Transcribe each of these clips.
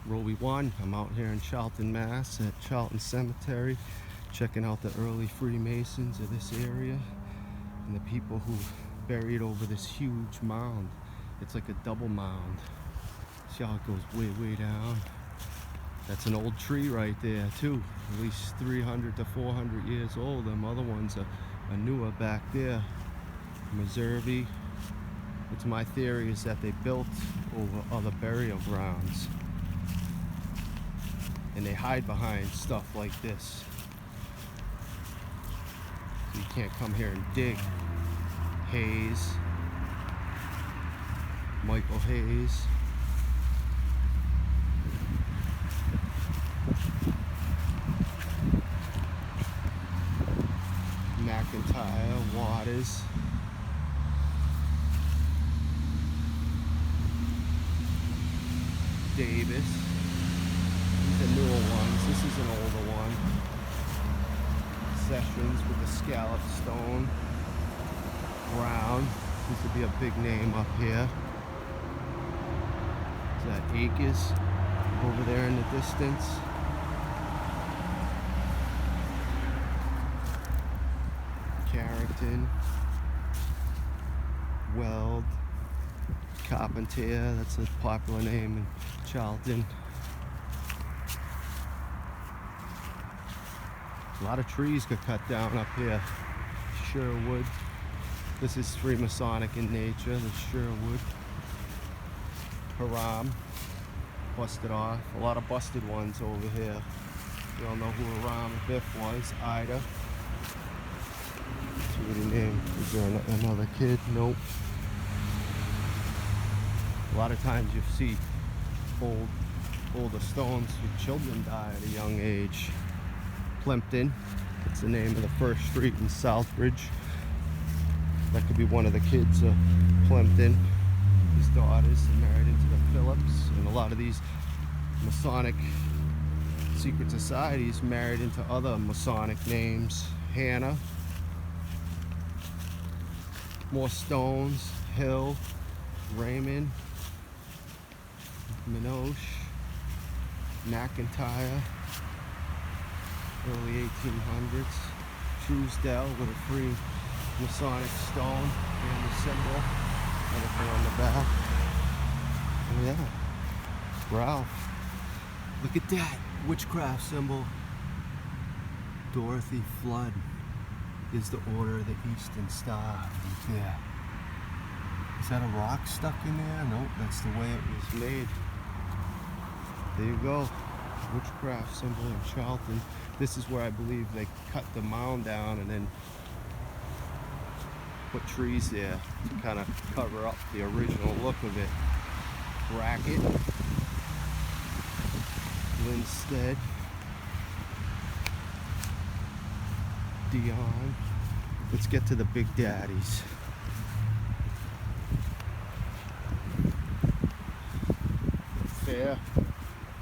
Robie1. I'm out here in Charlton, Mass at Charlton Cemetery, checking out the early Freemasons of this area and the people who buried over this huge mound. It's like a double mound. See how it goes way down? That's an old tree right there too, at least 300 to 400 years old. Them other ones are newer back there. Missouri. It's my theory is that they built over other burial grounds and they hide behind stuff like this. So you can't come here and dig. Hayes, Michael Hayes. McIntyre, Waters. Davis. These are newer ones. This is an older one. Sessions with the scalloped stone. Brown. This would be a big name up here. Is that Acres over there in the distance? Carrington. Weld. Carpentier, that's a popular name in Charlton. A lot of trees got cut down up here. Sherwood. This is Freemasonic in nature, the Sherwood. Haram. Busted off. A lot of busted ones over here. You all know who Haram Biff was. Ida. See what he named. Is there another kid? Nope. A lot of times you see older stones with children die at a young age. Plimpton, it's the name of the first street in Southbridge. That could be one of the kids of Plimpton. His daughters are married into the Phillips, and a lot of these Masonic secret societies married into other Masonic names. Hannah, more stones, Hill, Raymond, Minoche, McIntyre, early 1800s, Truesdell with a free Masonic stone and the symbol, anything on the back. Oh yeah, Ralph. Look at that witchcraft symbol. Dorothy Flood is the Order of the Eastern Star right there. Is that a rock stuck in there? Nope, that's the way it was made. There you go. Witchcraft symbol in Charlton. This is where I believe they cut the mound down and then put trees there to kind of cover up the original look of it. Bracket. Linstead. Dion. Let's get to the big daddies. Thayer.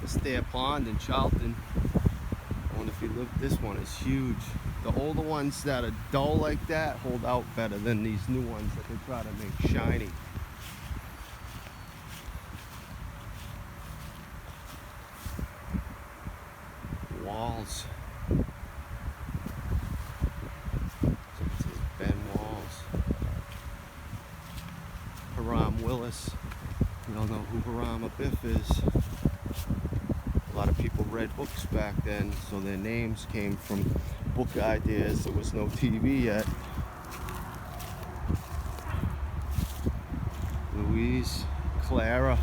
This Thayer Pond in Charlton. I wonder if you look, this one is huge. The older ones that are dull like that hold out better than these new ones that they try to make shiny. Walls. So this is Ben Walls. Haram Willis. We all know who Haram Biff is. A lot of people read books back then, so their names came from book ideas. There was no TV yet. Louise, Clara.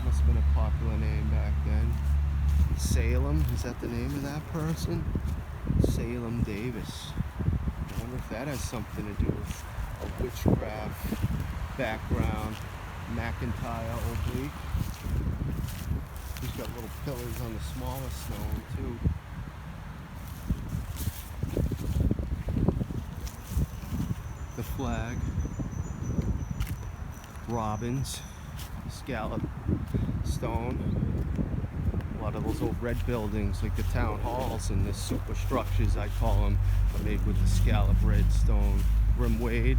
Must have been a popular name back then. Salem, is that the name of that person? Salem Davis. I wonder if that has something to do with a witchcraft background. McIntyre oblique. He's got little pillars on the smaller stone too. The flag. Robins. Scallop stone. A lot of those old red buildings like the town halls and the superstructures, I call them, are made with the scallop red stone. Grimwade.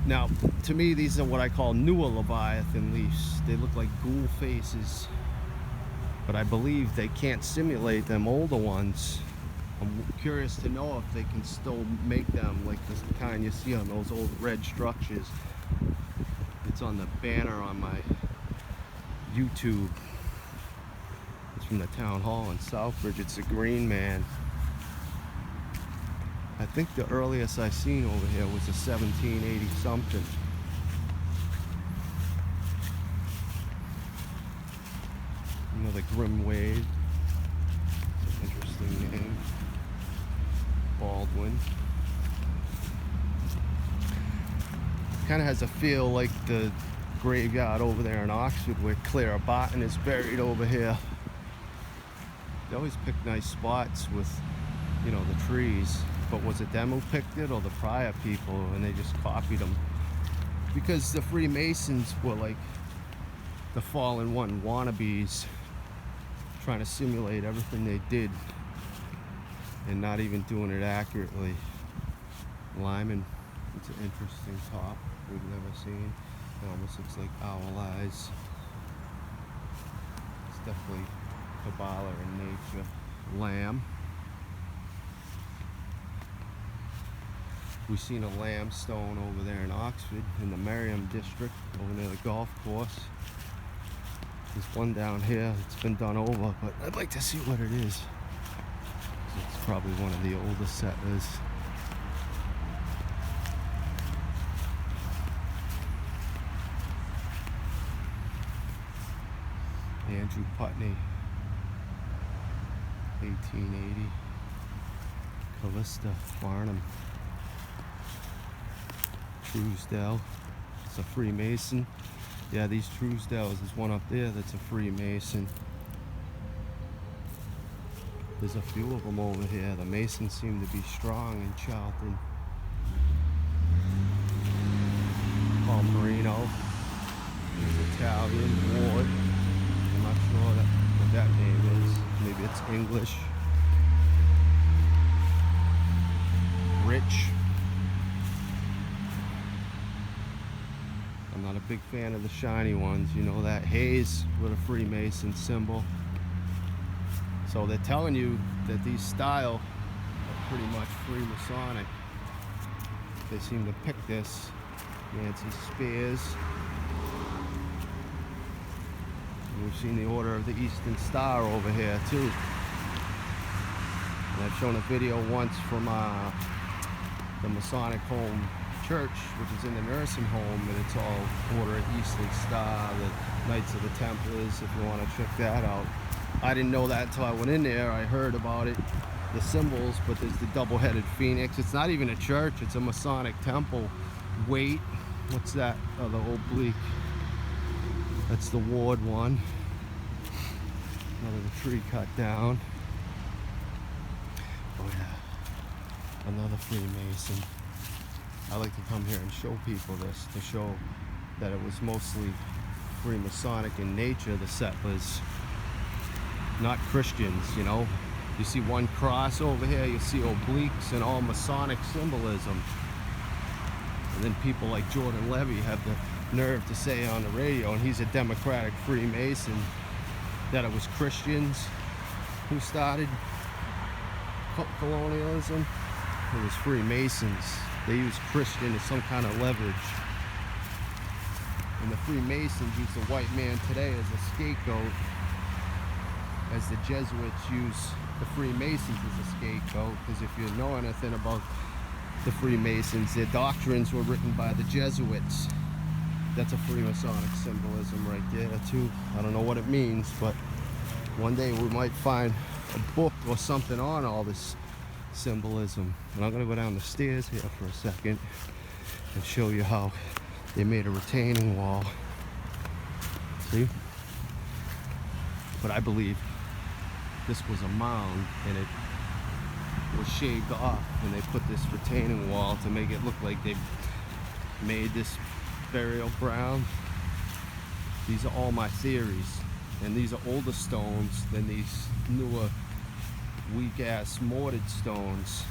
Now, to me, these are what I call newer Leviathan leaves. They look like ghoul faces, but I believe they can't simulate them older ones. I'm curious to know if they can still make them like the kind you see on those old red structures. It's on the banner on my YouTube. It's from the town hall in Southbridge. It's a green man. I think the earliest I seen over here was a 1780 something. Another Grim Wade. It's an interesting name. Baldwin. Kind of has a feel like the graveyard over there in Oxford where Clara Barton is buried over here. They always pick nice spots with, you know, the trees. But was it them who picked it or the prior people and they just copied them? Because the Freemasons were like the fallen one wannabes, trying to simulate everything they did and not even doing it accurately. Lyman, it's an interesting top we've never seen. It almost looks like owl eyes. It's definitely Kabbalah in nature. Lamb. We've seen a lamb-stone over there in Oxford in the Merriam district over near the golf course. There's one down here that's been done over, but I'd like to see what it is. It's probably one of the oldest settlers. Andrew Putney, 1880. Callista Farnham. Truesdale, it's a Freemason. Yeah, these Truesdales, there's one up there that's a Freemason. There's a few of them over here. The Masons seem to be strong in Charlton. Paul Marino, there's Italian, Ward. I'm not sure what that name is. Maybe it's English. Rich. I'm not a big fan of the shiny ones, you know that. Hayes with a Freemason symbol. So they're telling you that these style are pretty much Freemasonic. They seem to pick this. Nancy Spears. And we've seen the Order of the Eastern Star over here too. And I've shown a video once from the Masonic Home Church, which is in the nursing home, and it's all Order of Eastern Star, the Knights of the Templars, if you want to check that out. I didn't know that until I went in there. I heard about it, the symbols, but there's the double-headed phoenix. It's not even a church, it's a Masonic temple. Wait, what's that other oblique? That's the Ward one. Another tree cut down. Oh yeah, another Freemason. I like to come here and show people this, to show that it was mostly Freemasonic in nature, the settlers, not Christians, you know. You see one cross over here, you see obliques and all Masonic symbolism. And then people like Jordan Levy have the nerve to say on the radio, and he's a Democratic Freemason, that it was Christians who started colonialism. It was Freemasons. They use Christian as some kind of leverage. And the Freemasons use the white man today as a scapegoat, as the Jesuits use the Freemasons as a scapegoat. Because if you know anything about the Freemasons, their doctrines were written by the Jesuits. That's a Freemasonic symbolism right there too. I don't know what it means, but one day we might find a book or something on all this symbolism. And I'm going to go down the stairs here for a second and show you how they made a retaining wall. See? But I believe this was a mound and it was shaved off, and they put this retaining wall to make it look like they made this burial ground. These are all my theories, and these are older stones than these newer weak-ass mortared stones.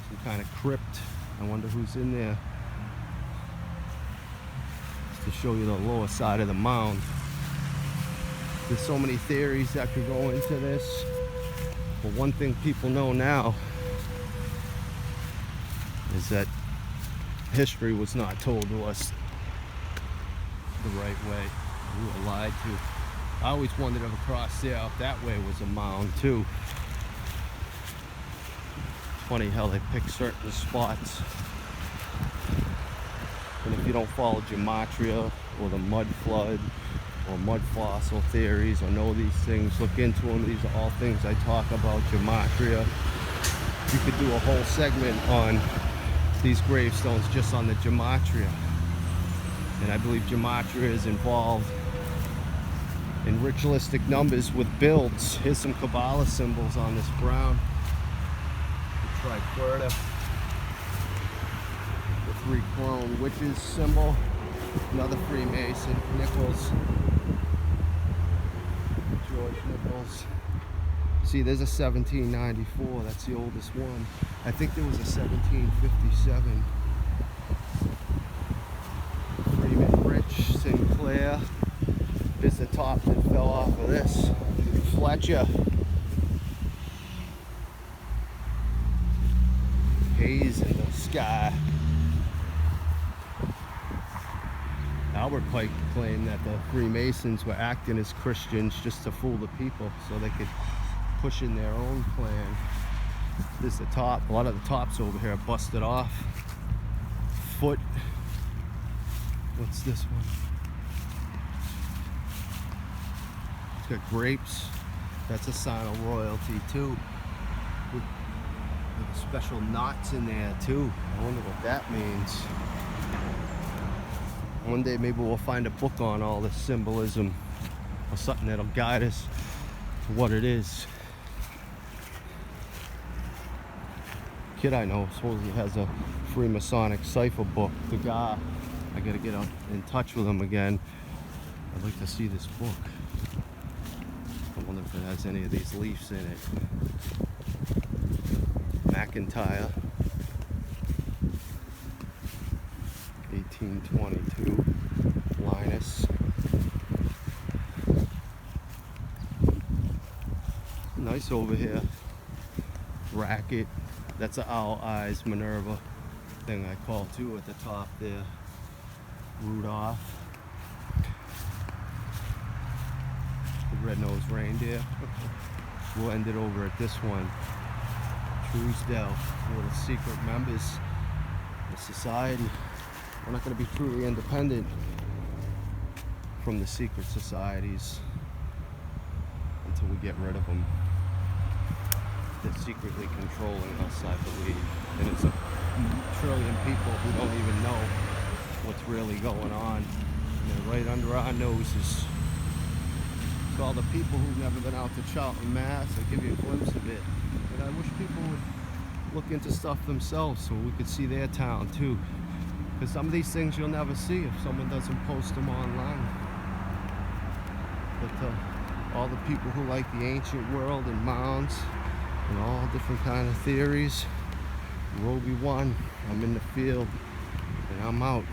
Some kind of crypt. I wonder who's in there. to show you the lower side of the mound. There's so many theories that could go into this, but one thing people know now is that history was not told to us the right way. We were lied to. I always wondered if across there up that way was a mound too. Funny how they pick certain spots. And if you don't follow gematria or the mud flood or mud fossil theories or know these things, look into them. These are all things I talk about. Gematria. You could do a whole segment on these gravestones just on the gematria. And I believe gematria is involved in ritualistic numbers with builds. Here's some Kabbalah symbols on this brown. The triquarta. The three crone witches symbol. Another Freemason. Nichols. George Nichols. See, there's a 1794. That's the oldest one. I think there was a 1757. Freeman Rich, Sinclair. Here's the top that fell off of this. Fletcher. Haze in the sky. Albert Pike claimed that the Freemasons were acting as Christians just to fool the people so they could push in their own plan. This is the top. A lot of the tops over here are busted off. Foot. What's this one? It's got grapes. That's a sign of royalty too. With special knots in there too. I wonder what that means. One day maybe we'll find a book on all this symbolism or something that'll guide us to what it is. Kid I know supposedly has a Freemasonic cipher book. The guy, I gotta get in touch with him again. I'd like to see this book. I wonder if it has any of these leaves in it. McIntyre, 1822. Linus. Nice over here. Racket. That's an owl eyes Minerva thing I call too at the top there. Rudolph. The red-nosed reindeer. We'll end it over at this one. Truesdale. We're the secret members of the society. We're not going to be truly independent from the secret societies until we get rid of them. They're secretly controlling us, I believe. And it's a trillion people who don't even know what's really going on. And they're right under our noses. To all the people who've never been out to Charlton, Mass, I give you a glimpse of it. And I wish people would look into stuff themselves so we could see their town too. Because some of these things you'll never see if someone doesn't post them online. But all the people who like the ancient world and mounds and all different kind of theories, Robie1, I'm in the field and I'm out.